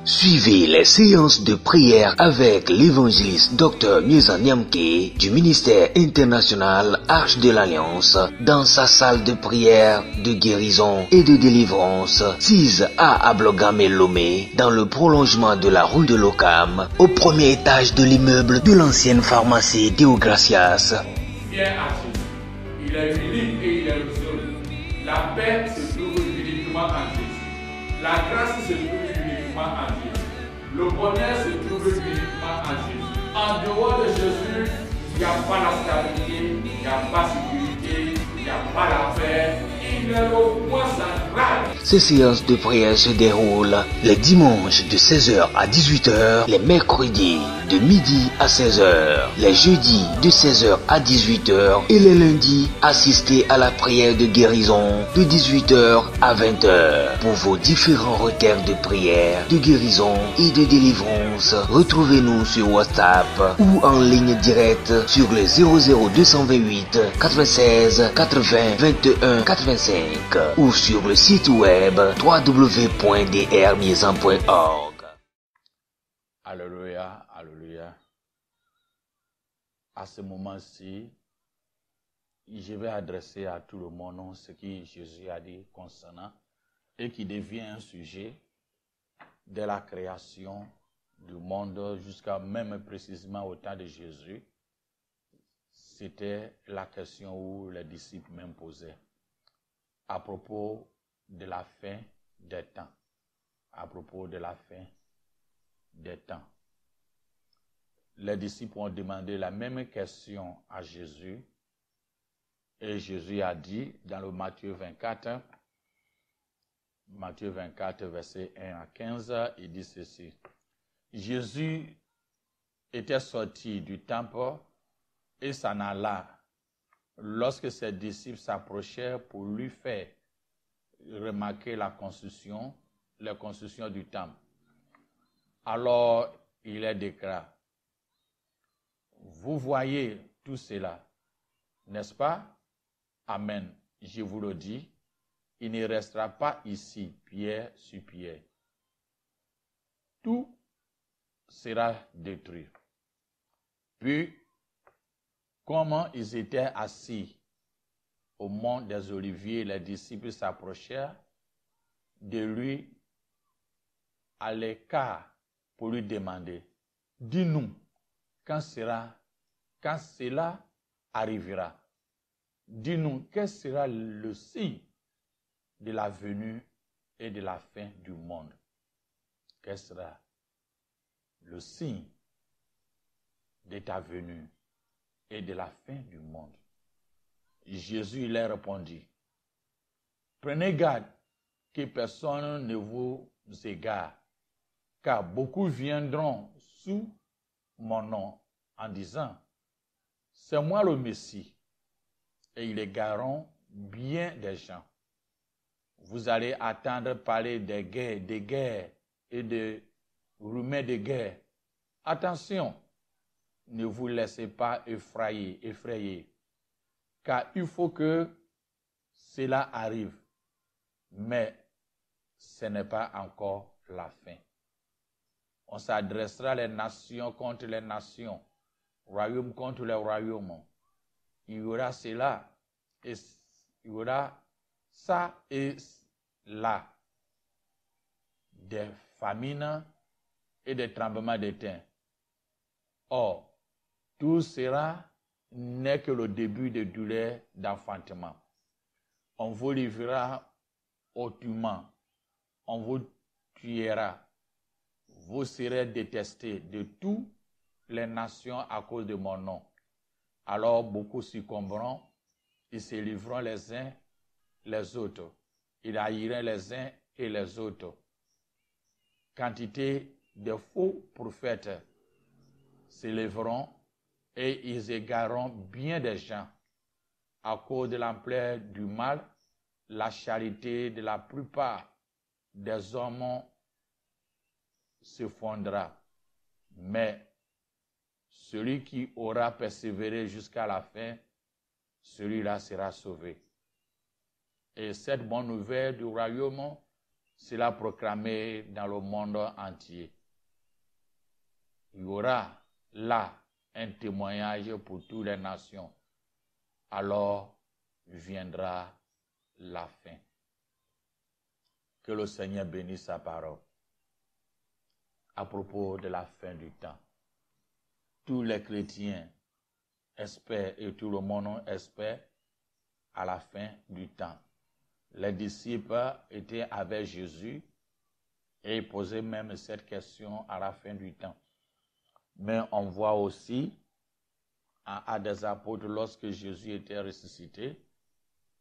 Suivez les séances de prière avec l'évangéliste Dr Mieza Nyamke du ministère international Arche de l'Alliance dans sa salle de prière de guérison et de délivrance 6A à Blogamé-Lomé dans le prolongement de la rue de l'Ocam au premier étage de l'immeuble de l'ancienne pharmacie Deogracias. Viens à Jésus. Il est unique et il est résolu. La paix se trouve uniquement en Jésus. La grâce se trouve uniquement en Jésus. Le bonheur se trouve uniquement en Jésus. En dehors de Jésus, il n'y a pas la stabilité, il n'y a pas la sécurité, il n'y a pas la paix. Il est le point central. Ces séances de prière se déroulent les dimanches de 16h à 18h, les mercredis de midi à 16h, les jeudis de 16h à 18h et les lundis assistez à la prière de guérison de 18h à 20h. Pour vos différents requêtes de prière, de guérison et de délivrance, retrouvez-nous sur WhatsApp ou en ligne directe sur le 00228 96 80 21 85 ou sur le site web www.drmiezan.org. Alléluia, alléluia. À ce moment-ci, je vais adresser à tout le monde ce que Jésus a dit concernant et qui devient un sujet de la création du monde jusqu'à même précisément au temps de Jésus. C'était la question où les disciples même posaient à propos de la fin des temps. À propos de la fin des temps. Les disciples ont demandé la même question à Jésus et Jésus a dit dans le Matthieu 24, verset 1 à 15, il dit ceci. Jésus était sorti du temple et s'en alla lorsque ses disciples s'approchèrent pour lui faire remarquer la construction du temple. Alors, il leur déclare, vous voyez tout cela, n'est-ce pas? Amen. Je vous le dis, il ne restera pas ici pierre sur pierre. Tout sera détruit. Puis, comment ils étaient assis au mont des Oliviers, les disciples s'approchèrent de lui à l'écart pour lui demander, dis-nous, quand cela arrivera, dis-nous, quel sera le signe de la venue et de la fin du monde? Quel sera le signe de ta venue et de la fin du monde? Jésus leur répondit, prenez garde que personne ne vous égare, car beaucoup viendront sous mon nom en disant, c'est moi le Messie, et ils égareront bien des gens. Vous allez attendre parler des guerres et de rumeurs de guerre. Attention, ne vous laissez pas effrayer, car il faut que cela arrive, mais ce n'est pas encore la fin. On s'adressera les nations contre les nations, royaume contre les royaumes. Il y aura cela, et il y aura ça et là, des famines et des tremblements de terre. Or, tout cela n'est que le début de douleurs d'enfantement. On vous livrera hautement, on vous tuera, vous serez détestés de toutes les nations à cause de mon nom. Alors beaucoup succomberont, ils se livreront les uns les autres, ils haïront les uns et les autres. Quantité de faux prophètes s'élèveront et ils égareront bien des gens. À cause de l'ampleur du mal, la charité de la plupart des hommes se fondra. Mais celui qui aura persévéré jusqu'à la fin, celui-là sera sauvé. Et cette bonne nouvelle du royaume sera proclamé dans le monde entier. Il y aura là un témoignage pour toutes les nations. Alors viendra la fin. Que le Seigneur bénisse sa parole. À propos de la fin du temps, tous les chrétiens espèrent et tout le monde espère à la fin du temps. Les disciples étaient avec Jésus et posaient même cette question à la fin du temps. Mais on voit aussi à des apôtres, lorsque Jésus était ressuscité,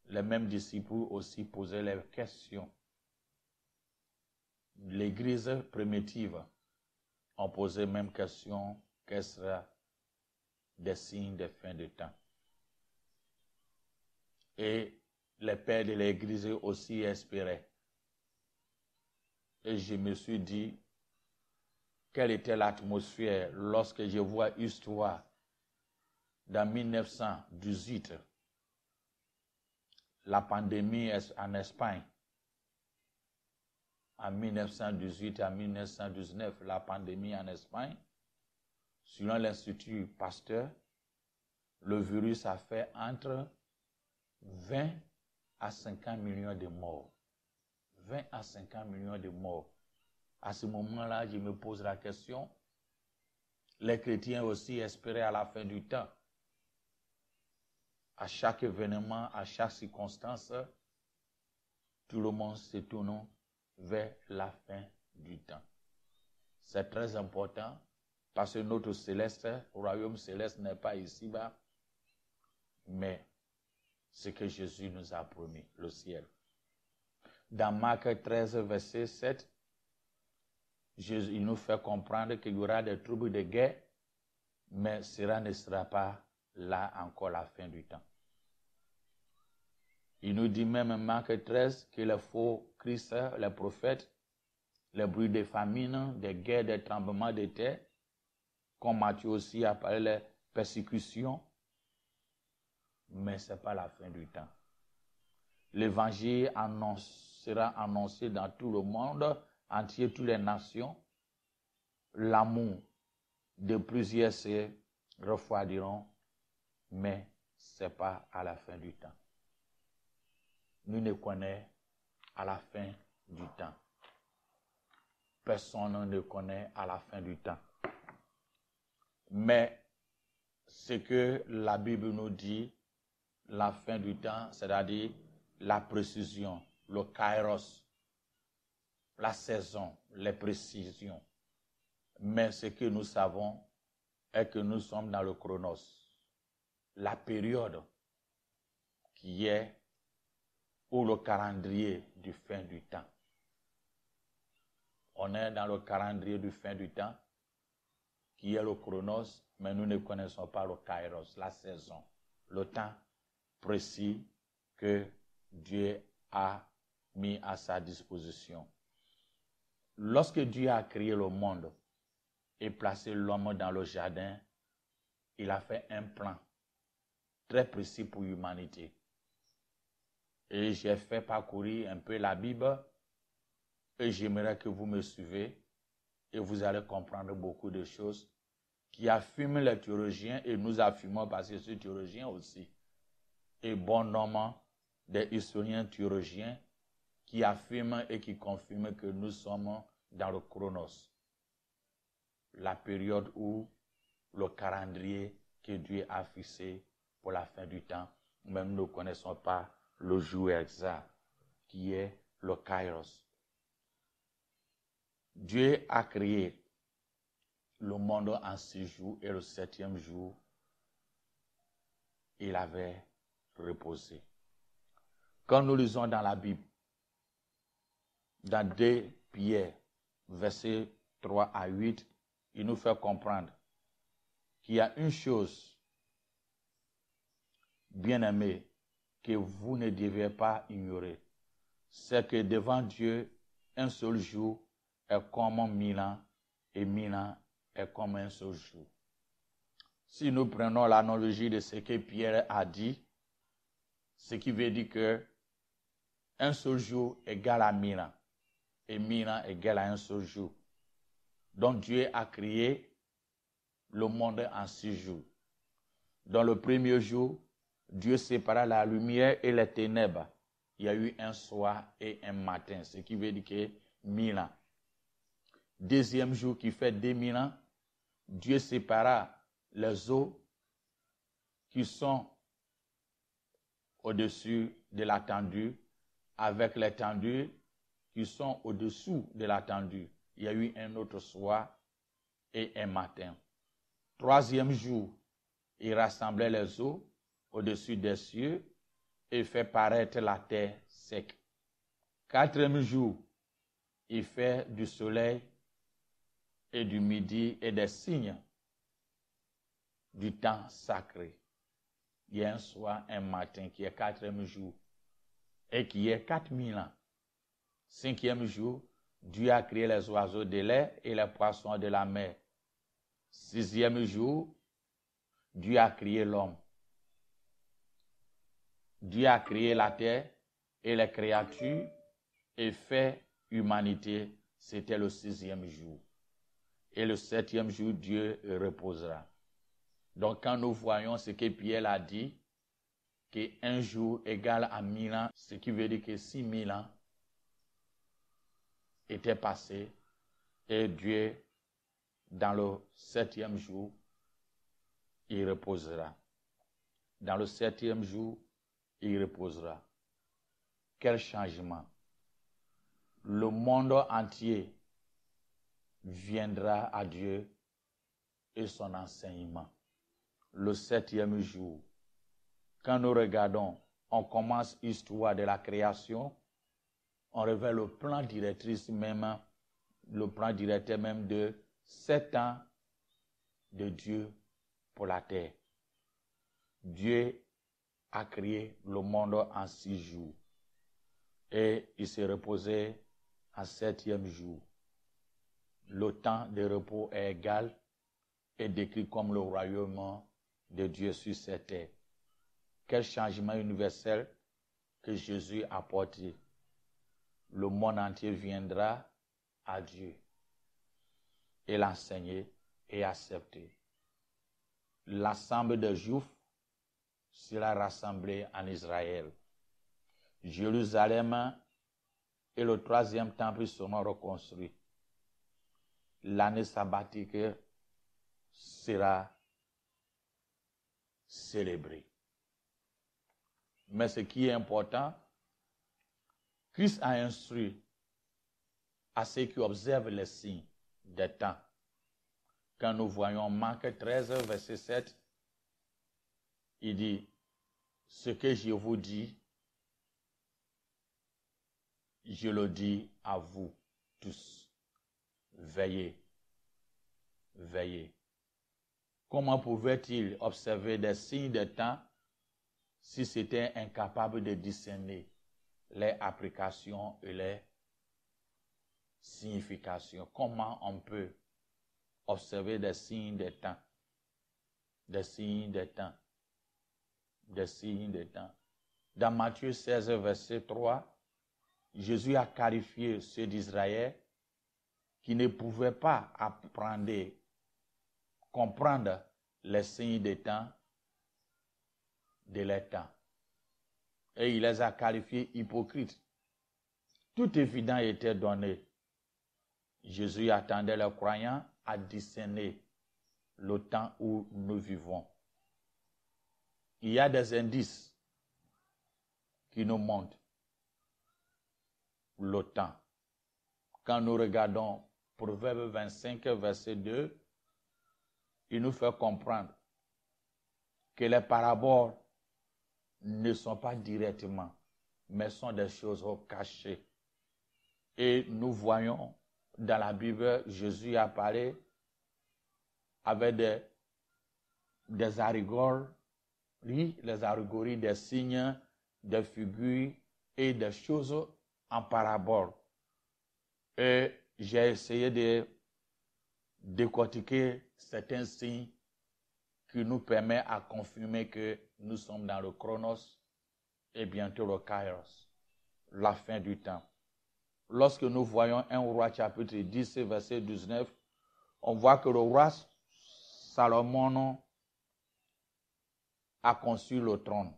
les mêmes disciples aussi posaient les questions. L'Église primitive ont posé même question, quels seraient des signes de fin de temps? Et les pères de l'Église aussi espéraient. Et je me suis dit, quelle était l'atmosphère lorsque je vois Histoire dans 1918, la pandémie en Espagne. En 1918 à 1919, la pandémie en Espagne, selon l'Institut Pasteur, le virus a fait entre 20 à 50 millions de morts. 20 à 50 millions de morts. À ce moment-là, je me pose la question, les chrétiens aussi espéraient à la fin du temps. À chaque événement, à chaque circonstance, tout le monde se tourne vers la fin du temps. C'est très important parce que notre céleste, royaume céleste n'est pas ici-bas, mais ce que Jésus nous a promis, le ciel. Dans Marc 13, verset 7, Jésus, il nous fait comprendre qu'il y aura des troubles de guerre, mais cela ne sera pas là encore la fin du temps. Il nous dit même en Marc 13 que les faux Christ, les prophètes, les bruits de famine, des guerres, des tremblements de terre, comme Matthieu aussi a parlé des persécutions, mais ce n'est pas la fin du temps. L'évangile sera annoncé dans tout le monde entier, toutes les nations. L'amour de plusieurs se refroidiront, mais ce n'est pas à la fin du temps. Nous ne connaissons à la fin du temps. Personne ne connaît à la fin du temps. Mais ce que la Bible nous dit, la fin du temps, c'est-à-dire la précision, le kairos, la saison, les précisions. Mais ce que nous savons est que nous sommes dans le chronos, la période qui est ou le calendrier du fin du temps. On est dans le calendrier du fin du temps, qui est le chronos, mais nous ne connaissons pas le kairos, la saison, le temps précis que Dieu a mis à sa disposition. Lorsque Dieu a créé le monde et placé l'homme dans le jardin, il a fait un plan très précis pour l'humanité. Et j'ai fait parcourir un peu la Bible et j'aimerais que vous me suivez et vous allez comprendre beaucoup de choses qui affirment les théologiens et nous affirmons parce que je suis théologien aussi. Et bon nombre des historiens théologiens qui affirment et qui confirment que nous sommes dans le chronos, la période où le calendrier que Dieu a fixé pour la fin du temps, même nous ne connaissons pas le jour exact, qui est le kairos. Dieu a créé le monde en 6 jours et le 7e jour, il avait reposé. Quand nous lisons dans la Bible, dans 2 Pierre, versets 3 à 8, il nous fait comprendre qu'il y a une chose, bien-aimée, que vous ne devez pas ignorer. C'est que devant Dieu, un seul jour est comme 1000 ans et 1000 ans est comme un seul jour. Si nous prenons l'analogie de ce que Pierre a dit, ce qui veut dire que un seul jour égale à 1000 ans. et 1000 ans égale à un seul jour. Donc Dieu a créé le monde en 6 jours. Dans le premier jour, Dieu sépara la lumière et les ténèbres. Il y a eu un soir et un matin, ce qui veut dire que 1000 ans. Deuxième jour qui fait 2000 ans, Dieu sépara les eaux qui sont au-dessus de la tendue avec les tendues qui sont au-dessous de la tendue. Il y a eu un autre soir et un matin. Troisième jour, il rassemblait les eaux au-dessus des cieux et fait paraître la terre sec. Quatrième jour, il fait du soleil et du midi et des signes du temps sacré. Il y a un soir, un matin qui est quatrième jour et qui est 4000 ans. Cinquième jour, Dieu a créé les oiseaux de l'air et les poissons de la mer. Sixième jour, Dieu a créé l'homme. Dieu a créé la terre et les créatures et fait humanité. C'était le sixième jour. Et le septième jour, Dieu reposera. Donc, quand nous voyons ce que Pierre a dit, qu'un jour égale à 1000 ans, ce qui veut dire que 6000 ans étaient passés et Dieu, dans le septième jour, il reposera. Dans le septième jour, il reposera. Quel changement! Le monde entier viendra à Dieu et son enseignement. Le septième jour, quand nous regardons, on commence l'histoire de la création, on révèle le plan directeur même de 7 ans de Dieu pour la terre. Dieu a créé le monde en 6 jours et il s'est reposé en 7e jour. Le temps de repos est égal et décrit comme le royaume de Dieu sur cette terre. Quel changement universel que Jésus a apporté. Le monde entier viendra à Dieu et l'enseigner et accepter. L'ensemble des Juifs sera rassemblé en Israël. Jérusalem et le 3e temple seront reconstruits. L'année sabbatique sera célébrée. Mais ce qui est important, Christ a instruit à ceux qui observent les signes des temps. Quand nous voyons Marc 13, verset 7, il dit, ce que je vous dis, je le dis à vous tous. Veillez, veillez. Comment pouvait-il observer des signes des temps si c'était incapable de discerner les applications et les significations? Comment on peut observer des signes des temps? Des signes des temps. Des signes des temps. Dans Matthieu 16, verset 3, Jésus a qualifié ceux d'Israël qui ne pouvaient pas comprendre les signes des temps de leur temps. Et il les a qualifiés hypocrites. Tout évident était donné. Jésus attendait les croyants à discerner le temps où nous vivons. Il y a des indices qui nous montrent le temps. Quand nous regardons Proverbe 25, verset 2, il nous fait comprendre que les paraboles ne sont pas directement, mais sont des choses cachées. Et nous voyons dans la Bible, Jésus a parlé avec des allégories, les allégories des signes, des figures et des choses en parabole. Et j'ai essayé de décortiquer certains signes qui nous permettent à confirmer que nous sommes dans le chronos et bientôt le kairos, la fin du temps. lorsque nous voyons 1 Roi chapitre 10, verset 19, on voit que le roi Salomon a conçu le trône.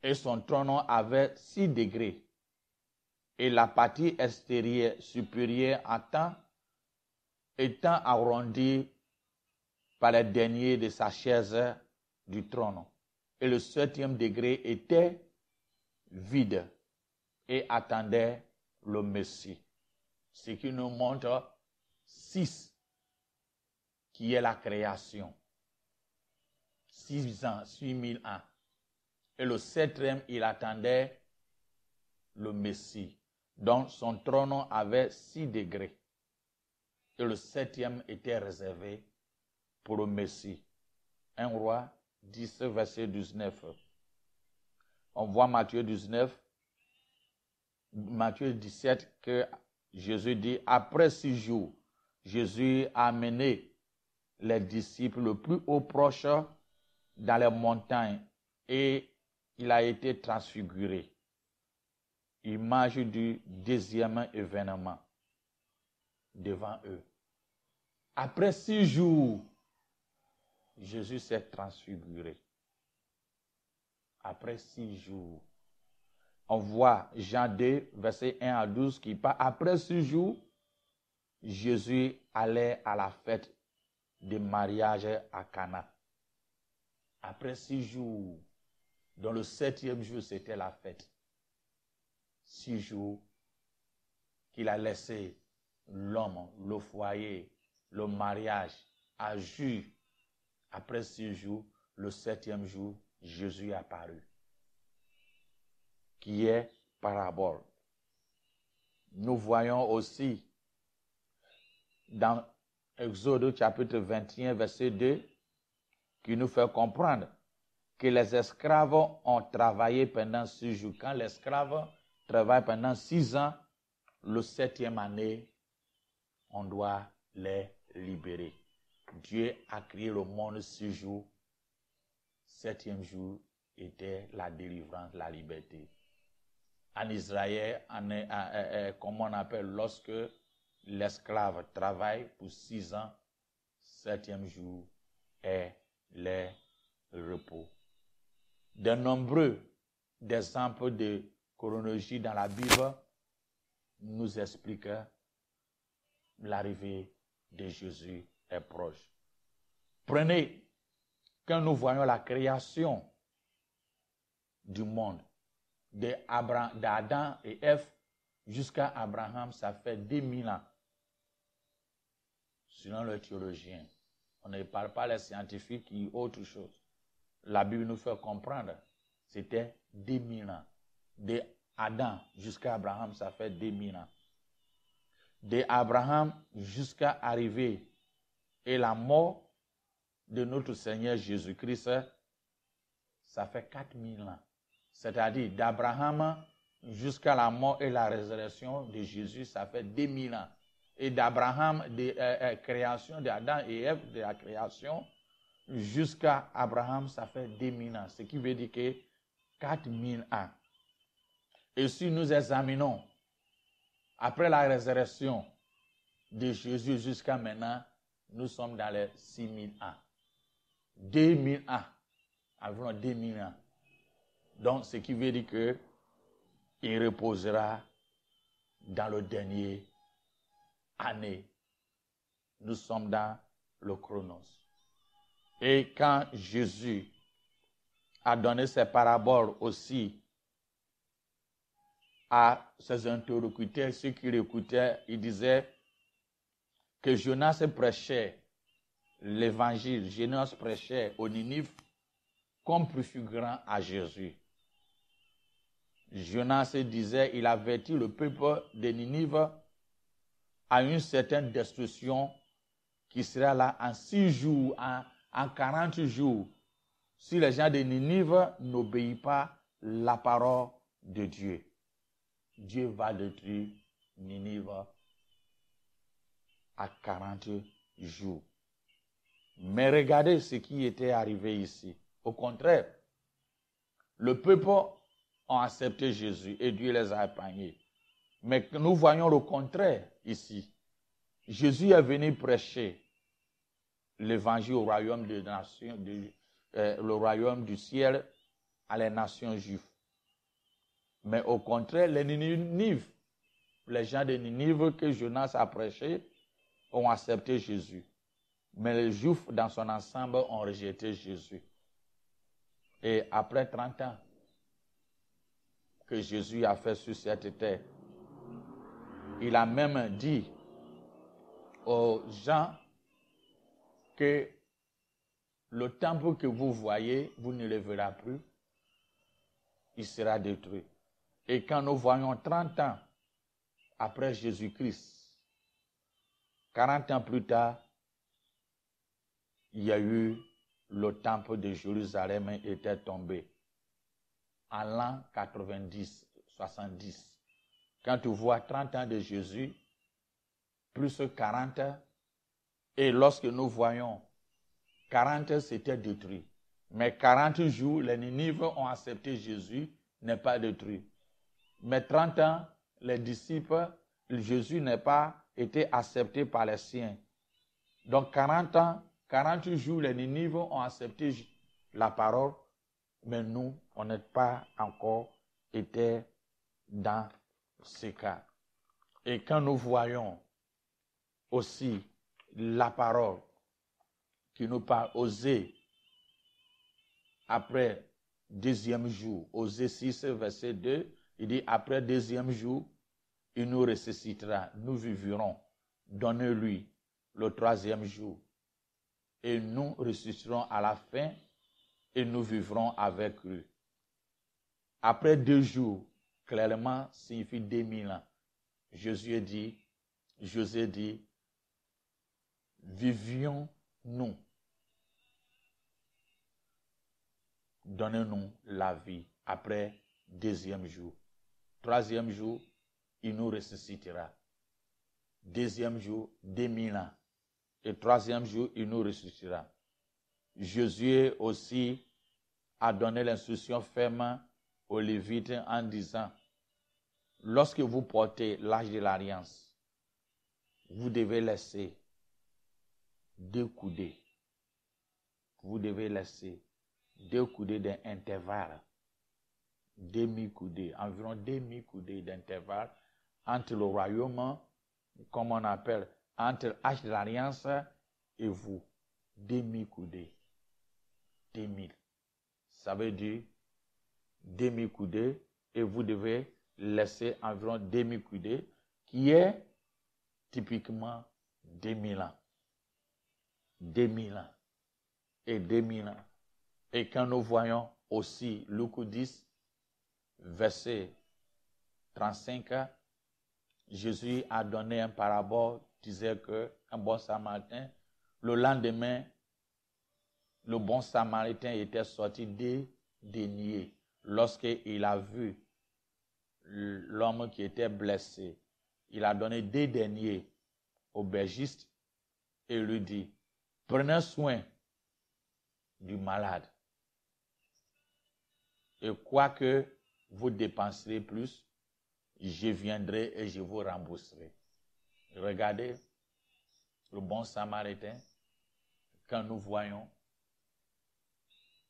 Et son trône avait 6 degrés. Et la partie extérieure supérieure étant arrondie par les deniers de sa chaise du trône. Et le 7e degré était vide et attendait le Messie. Ce qui nous montre 6, qui est la création. 6 ans, 6000 ans. Et le 7e, il attendait le Messie. Donc son trône avait 6 degrés. Et le 7e était réservé pour le Messie. 1 Roi 10, verset 19. On voit Matthieu 17, que Jésus dit, après 6 jours, Jésus a amené les disciples le plus haut proche dans les montagnes et il a été transfiguré. Image du 2e événement devant eux. Après 6 jours, Jésus s'est transfiguré. Après 6 jours. On voit Jean 2, verset 1 à 12, qui parle. Après 6 jours, Jésus allait à la fête de mariage à Cana. Après 6 jours, dans le 7e jour, c'était la fête. 6 jours qu'il a laissé l'homme, le foyer, le mariage à jour. Après 6 jours, le 7e jour, Jésus est apparu. Qui est parabole. Nous voyons aussi dans Exode chapitre 21, verset 2, qui nous fait comprendre que les esclaves ont travaillé pendant 6 jours. Quand l'esclave travaille pendant 6 ans, le 7e année, on doit les libérer. Dieu a créé le monde 6 jours. 7e jour était la délivrance, la liberté. En Israël, comme on appelle, lorsque l'esclave travaille pour 6 ans, 7e jour est le repos. De nombreux exemples de chronologie dans la Bible nous expliquent l'arrivée de Jésus est proche. Prenez, quand nous voyons la création du monde, d'Adam et Ève jusqu'à Abraham, ça fait 2000 ans. Selon les théologiens, on ne parle pas les scientifiques qui autre chose. La Bible nous fait comprendre, c'était 2000 ans. De Adam jusqu'à Abraham, ça fait 2000 ans. De Abraham jusqu'à arriver et la mort de notre Seigneur Jésus-Christ, ça fait 4000 ans. C'est-à-dire d'Abraham jusqu'à la mort et la résurrection de Jésus, ça fait 2000 ans. Et d'Abraham, de création d'Adam et Ève, de la création, jusqu'à Abraham, ça fait 2000 ans. Ce qui veut dire que 4000 ans. Et si nous examinons, après la résurrection de Jésus jusqu'à maintenant, nous sommes dans les 6000 ans. 2000 ans. Environ 2000 ans. Donc, ce qui veut dire qu'il reposera dans le dernier année. Nous sommes dans le chronos. Et quand Jésus a donné ses paraboles aussi à ses interlocuteurs, ceux qui l'écoutaient, il disait que Jonas prêchait l'évangile, Jonas prêchait aux Ninive comme préfigurant à Jésus. Jonas disait, il avertit le peuple de Ninive à une certaine destruction qui sera là en 6 jours, en 40 jours, si les gens de Ninive n'obéissent pas la parole de Dieu. Dieu va détruire Ninive à 40 jours. Mais regardez ce qui était arrivé ici. Au contraire, le peuple a accepté Jésus et Dieu les a épargnés. Mais nous voyons le contraire ici. Jésus est venu prêcher l'évangile au royaume des nations, le royaume du ciel à les nations juives. Mais au contraire, les Ninives, les gens de Ninive que Jonas a prêché, ont accepté Jésus. Mais les Juifs, dans son ensemble, ont rejeté Jésus. Et après 30 ans que Jésus a fait sur cette terre, il a même dit aux gens que le temple que vous voyez, vous ne le verrez plus, il sera détruit. Et quand nous voyons 30 ans après Jésus-Christ, 40 ans plus tard, il y a eu le temple de Jérusalem était tombé en l'an 90, 70. Quand tu vois 30 ans de Jésus, plus 40, et lorsque nous voyons 40, c'était détruit. Mais 40 jours, les Ninives ont accepté Jésus, n'est pas détruit. Mais 30 ans, les disciples, Jésus n'est pas été accepté par les siens. Donc 40 ans, 40 jours, les Ninives ont accepté la parole, mais nous, on n'est pas encore été dans ce cas. Et quand nous voyons aussi la parole qui nous parle, Osée, après deuxième jour, Osée 6, verset 2, il dit, après deuxième jour, il nous ressuscitera, nous vivrons, donnez-lui le troisième jour, et nous ressusciterons à la fin, et nous vivrons avec lui. Après 2 jours, clairement, signifie 2000 ans. José dit, vivions-nous. Donnez-nous la vie après deuxième jour. Troisième jour, il nous ressuscitera. Deuxième jour, 2000 ans. Et troisième jour, il nous ressuscitera. Josué aussi a donné l'instruction ferme aux Lévites en disant, lorsque vous portez l'âge de l'alliance, vous devez laisser 2 coudées. Vous devez laisser 2 coudées d'intervalle, demi-coudées, environ demi-coudées d'intervalle entre le royaume, comme on appelle, entre l'âge de l'alliance et vous. Demi-coudées. 2000. Ça veut dire demi-coudée et vous devez laisser environ demi-coudée qui est typiquement 2000 ans. 2000 ans et 2000 ans. Et quand nous voyons aussi Luc 10, verset 35, Jésus a donné un parabole, disait qu'un bon samaritain, le lendemain, le bon samaritain était sorti des deniers. Lorsqu'il a vu l'homme qui était blessé, il a donné 2 deniers au bergiste et lui dit, prenez soin du malade. Et quoi que vous dépenserez plus, je viendrai et je vous rembourserai. Regardez le bon samaritain, quand nous voyons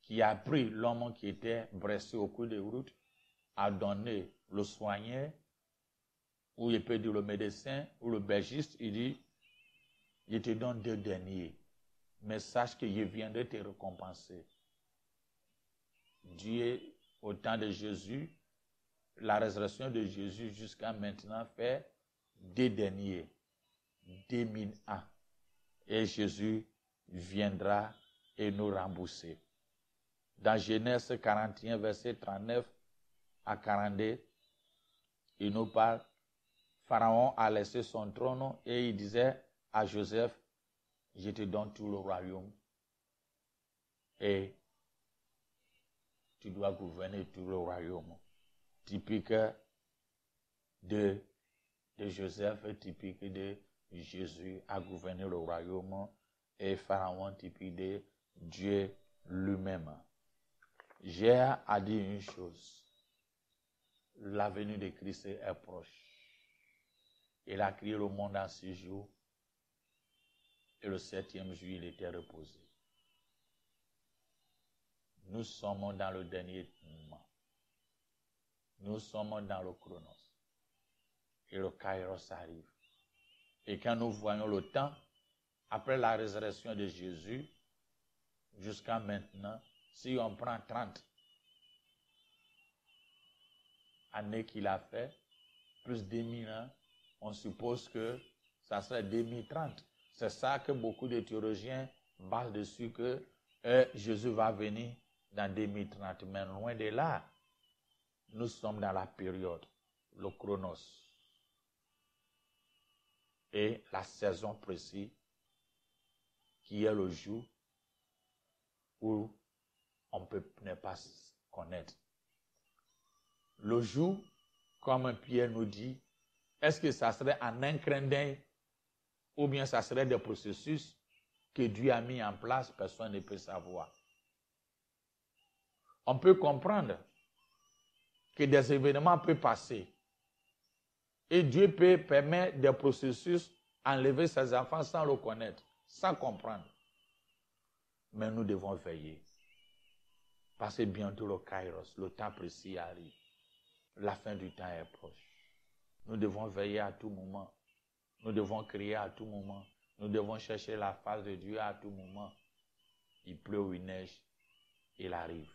qui a pris l'homme qui était blessé au cours de route, a donné le soigneur, ou il peut dire le médecin, ou le bergiste, il dit, je te donne 2 deniers, mais sache que je viendrai te récompenser. Dieu, au temps de Jésus, la résurrection de Jésus jusqu'à maintenant fait 2 deniers, 2000 ans. Et Jésus viendra et nous rembourser. Dans Genèse 41, verset 39 à 42, il nous parle, Pharaon a laissé son trône et il disait à Joseph, je te donne tout le royaume et tu dois gouverner tout le royaume. Typique de Joseph, typique de Jésus à gouverner le royaume et Pharaon typique de Dieu lui-même. J'ai à dire une chose, la venue de Christ est proche. Il a créé le monde en 6 jours. Et le 7e jour, il était reposé. Nous sommes dans le dernier moment. Nous sommes dans le chronos. Et le kairos arrive. Et quand nous voyons le temps, après la résurrection de Jésus, jusqu'à maintenant, si on prend 30 années qu'il a fait, plus 2000 ans, on suppose que ça serait 2030. C'est ça que beaucoup de théologiens basent dessus, que Jésus va venir dans 2030. Mais loin de là, nous sommes dans la période, le chronos. Et la saison précise, qui est le jour où on ne peut pas connaître. Le jour, comme Pierre nous dit, est-ce que ça serait en un clin d'œil ou bien ça serait des processus que Dieu a mis en place, personne ne peut savoir. On peut comprendre que des événements peuvent passer et Dieu peut permettre des processus enlever ses enfants sans le connaître, sans comprendre. Mais nous devons veiller. Parce que bientôt le kairos, le temps précis arrive. La fin du temps est proche. Nous devons veiller à tout moment. Nous devons crier à tout moment. Nous devons chercher la face de Dieu à tout moment. Il pleut ou il neige, il arrive.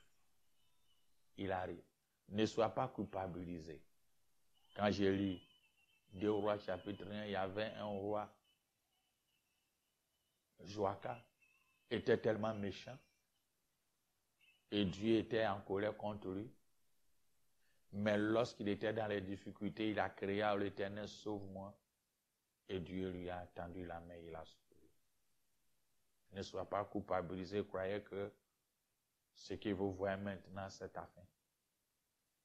Il arrive. Ne sois pas culpabilisé. Quand j'ai lu 2 Rois chapitre 1, il y avait un roi, Joachim, était tellement méchant et Dieu était en colère contre lui. Mais lorsqu'il était dans les difficultés, il a crié à l'Éternel, sauve-moi. Et Dieu lui a tendu la main, il a sauvé. Ne sois pas culpabilisé, croyez que ce que vous voyez maintenant, c'est ta fin.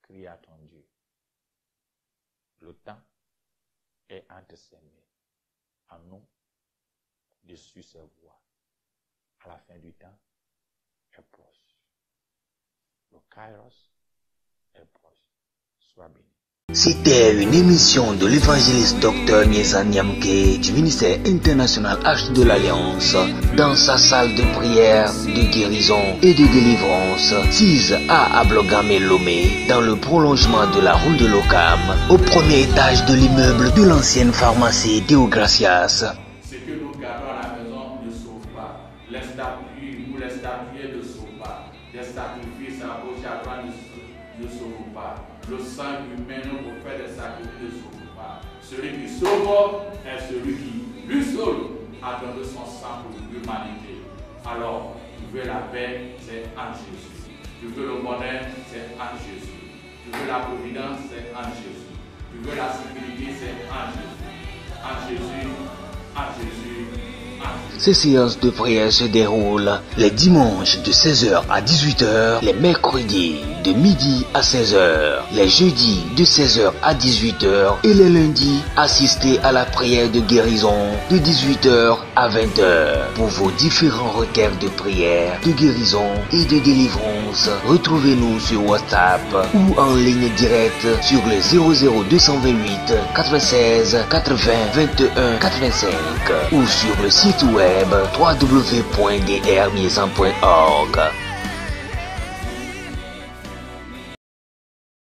Crie à ton Dieu. Le temps est entre ses mains. En nous, de suivre ses voies. À la fin du temps, est proche. Le kairos est proche. Sois béni. C'était une émission de l'évangéliste Dr Nieza Niamke du ministère international Arche de l'Alliance dans sa salle de prière, de guérison et de délivrance 6A à Blogamé Lomé dans le prolongement de la rue de l'Ocam au premier étage de l'immeuble de l'ancienne pharmacie Deogracias. Ce que nous gardons à la maison ne sauve pas. Les statues ou les statues ne sauvent pas. Les sacrifices à gauche et à droite ne sauvent pas. Le sang humain pour faire des sacrifices ne sauve pas. Celui qui sauve est celui qui, lui seul, a donné son sang pour l'humanité. Alors, tu veux la paix, c'est en Jésus. Tu veux le bonheur, c'est en Jésus. Tu veux la providence, c'est en Jésus. Tu veux la sécurité, c'est en Jésus. En Jésus, en Jésus, en Jésus. Ces séances de prière se déroulent les dimanches de 16h à 18h, les mercredis de midi à 16h, les jeudis de 16h à 18h et les lundis, assistez à la prière de guérison de 18h à 20h. Pour vos différents requêtes de prière, de guérison et de délivrance, retrouvez-nous sur WhatsApp ou en ligne directe sur le 00228 96 80 21 85 ou sur le site web www.drmiezan.org.